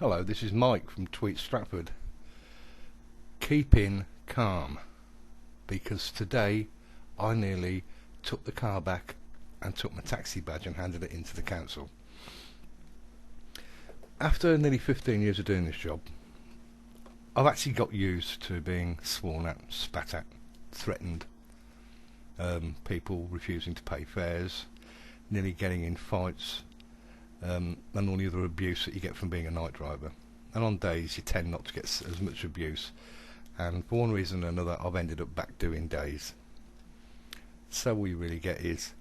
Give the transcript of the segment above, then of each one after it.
Hello, this is Mike from Stratford. Keeping calm, because today I nearly took the car back and took my taxi badge and handed it into the council. After nearly 15 years of doing this job, I've actually got used to being sworn at, spat at, threatened, people refusing to pay fares, nearly getting in fights, and all the other abuse that you get from being a night driver. And on days you tend not to get as much abuse, and for one reason or another I've ended up back doing days. So all you really get is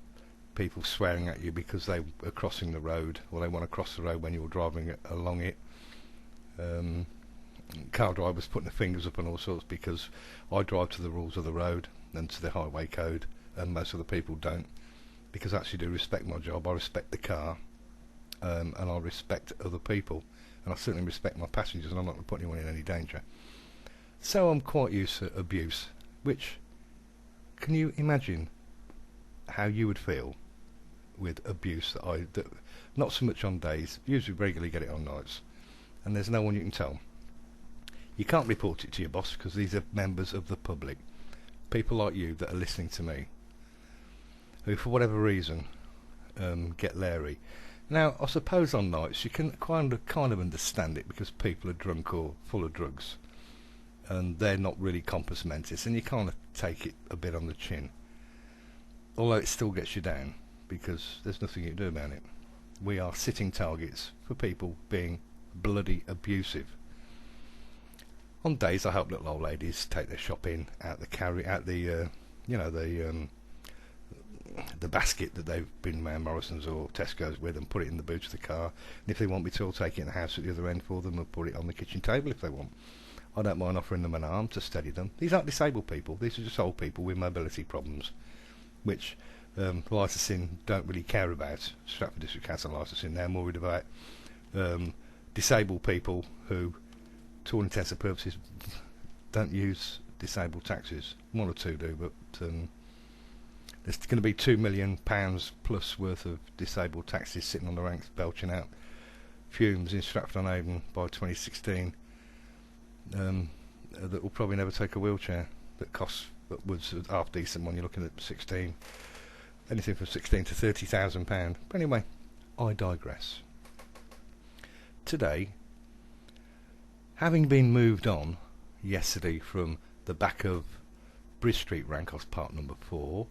people swearing at you because they are crossing the road, or they want to cross the road when you're driving along it. Car drivers putting their fingers up on all sorts because I drive to the rules of the road and to the highway code, and most of the people don't, because I actually do respect my job. I respect the car, and I respect other people, and I certainly respect my passengers, and I'm not going to put anyone in any danger. So I'm quite used to abuse, which, can you imagine how you would feel with abuse that not so much on days, usually regularly get it on nights, and there's no one you can tell. You can't report it to your boss because these are members of the public, people like you that are listening to me, who for whatever reason get leery. Now I suppose on nights you can kind of understand it, because people are drunk or full of drugs and they're not really compos mentis, and you kind of take it a bit on the chin, although it still gets you down because there's nothing you can do about it. We are sitting targets for people being bloody abusive. On days I help little old ladies take their shopping out the basket that they've been around Morrison's or Tesco's with, and put it in the boot of the car. And if they want me to, I'll take it in the house at the other end for them and put it on the kitchen table if they want. I don't mind offering them an arm to steady them. These aren't disabled people, these are just old people with mobility problems, which licensing don't really care about. Stratford District Council licensing, they're more worried about disabled people who, to all intents and purposes, don't use disabled taxis. One or two do, but there's going to be £2 million plus worth of disabled taxis sitting on the ranks belching out fumes in Stratford-on-Avon by 2016, that will probably never take a wheelchair, that costs upwards of half decent when you're looking at anything from 16 to £30,000. But anyway, I digress. Today, having been moved on yesterday from the back of Bridge Street rank, I was parked number 4,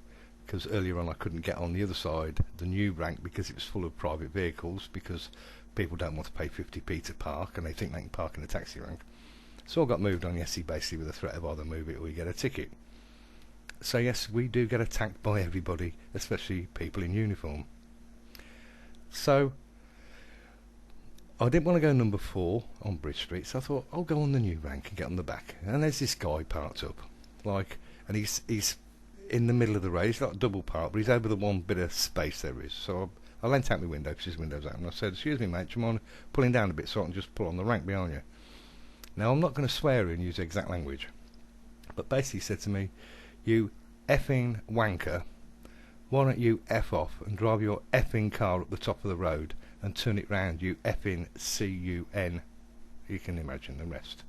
because earlier on I couldn't get on the other side, the new rank, because it was full of private vehicles, because people don't want to pay 50p to park and they think they can park in the taxi rank. So I got moved on yesterday basically with the threat of either move it or you get a ticket. So yes, we do get attacked by everybody, especially people in uniform. So I didn't want to go number 4 on Bridge Street, so I thought I'll go on the new rank and get on the back. And there's this guy parked up, and he's in the middle of the road. He's not double parked, but he's over the one bit of space there is. So I leant out my window, because his window's out, and I said, "Excuse me, mate, do you mind pulling down a bit so I can just pull on the rank behind you?" Now I'm not going to swear and use exact language, but basically he said to me, "You effing wanker, why don't you F off and drive your effing car up the top of the road and turn it round, you effing CUN." You can imagine the rest.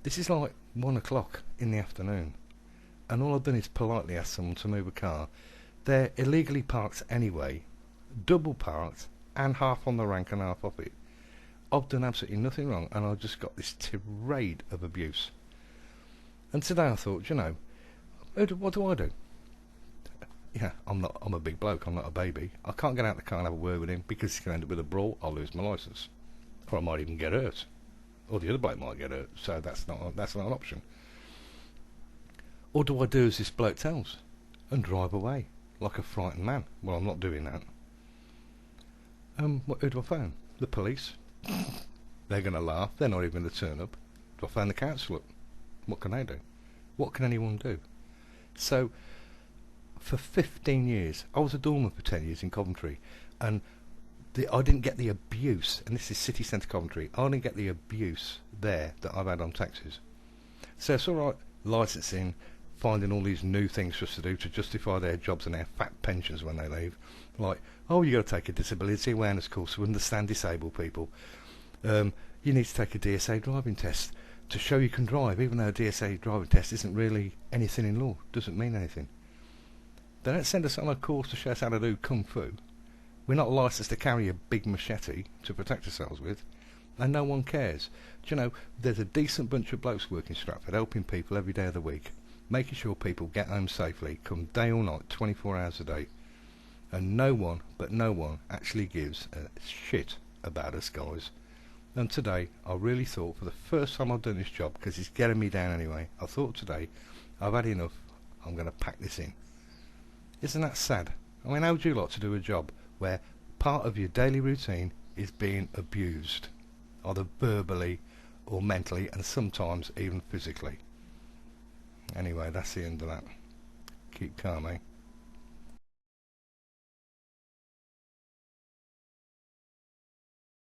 This is like 1 o'clock in the afternoon, and all I've done is politely ask someone to move a car. They're illegally parked anyway, double parked, and half on the rank and half off it. I've done absolutely nothing wrong, and I just got this tirade of abuse. And today I thought, what do I do? Yeah, I'm a big bloke, I'm not a baby. I can't get out of the car and have a word with him, because he's going to end up with a brawl. I'll lose my licence, or I might even get hurt, or the other bloke might get hurt. So that's not an option. Or do I do as this bloke tells and drive away like a frightened man? Well, I'm not doing that. Who do I phone? The police? They're going to laugh. They're not even going to turn up. Do I phone the council up? What can they do? What can anyone do? So for 15 years, I was a doorman for 10 years in Coventry, and I didn't get the abuse, and this is city centre Coventry, I didn't get the abuse there that I've had on taxis. So it's alright licensing, finding all these new things for us to do to justify their jobs and their fat pensions when they leave, like, oh, you got to take a disability awareness course to understand disabled people, You need to take a DSA driving test to show you can drive, even though a DSA driving test isn't really anything in law, doesn't mean anything. They don't send us on a course to show us how to do kung fu. We're not licensed to carry a big machete to protect ourselves with, and no one cares. Do you know, there's a decent bunch of blokes working Stratford, helping people every day of the week, making sure people get home safely, come day or night, 24 hours a day. And no one actually gives a shit about us guys. And today, I really thought, for the first time I've done this job, because it's getting me down anyway, I thought today, I've had enough, I'm going to pack this in. Isn't that sad? I mean, how would you like to do a job where part of your daily routine is being abused, either verbally or mentally, and sometimes even physically? Anyway, that's the end of that. Keep calm, eh?